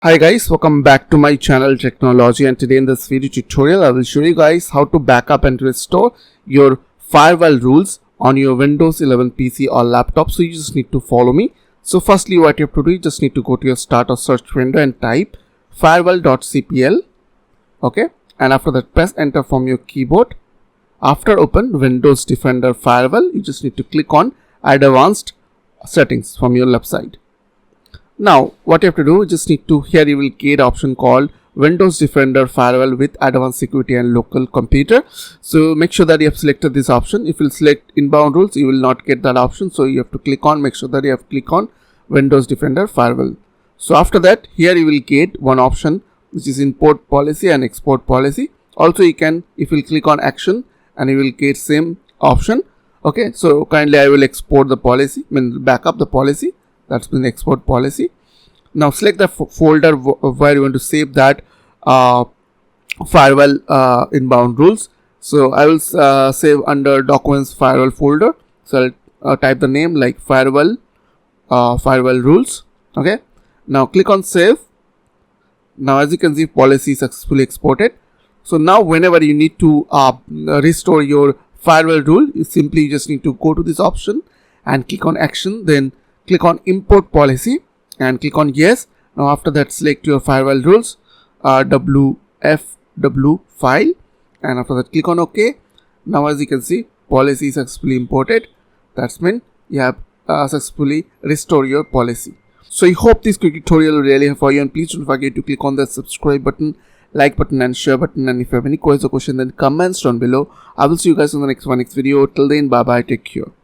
Hi guys, welcome back to my channel Technology, and today in this video tutorial I will show you guys how to backup and restore your firewall rules on your Windows 11 PC or laptop. So you just need to follow me. So firstly, what you have to do, you just need to go to your start or search window and type firewall.cpl. Okay, and after that press enter from your keyboard. After open Windows Defender Firewall, you just need to click on advanced settings from your left side. Now what you have to do, just need to, here you will get option called Windows Defender Firewall with advanced security and local computer. So make sure that you have selected this option. If you select inbound rules, you will not get that option. So you have to click on, make sure that you have click on Windows Defender Firewall. So after that, here you will get one option which is import policy and export policy. Also you can, if you click on action, and you will get same option. Okay, so kindly I will export the policy, backup the policy. That's been export policy. Now select the folder where you want to save that firewall inbound rules. So I will save under documents firewall folder. So I'll type the name like firewall rules. Okay. Now click on save. Now as you can see, policy successfully exported. So now whenever you need to restore your firewall rule, you simply just need to go to this option and click on action, then click on import policy and click on yes. Now after that, select your firewall rules WFW file, and after that click on OK. Now as you can see, policy is successfully imported. That's mean you have successfully restore your policy. So I hope this quick tutorial will really help for you, and please don't forget to click on the subscribe button, like button and share button, and if you have any questions or question, then comments down below. I will see you guys in the next video. Till then, bye bye, take care.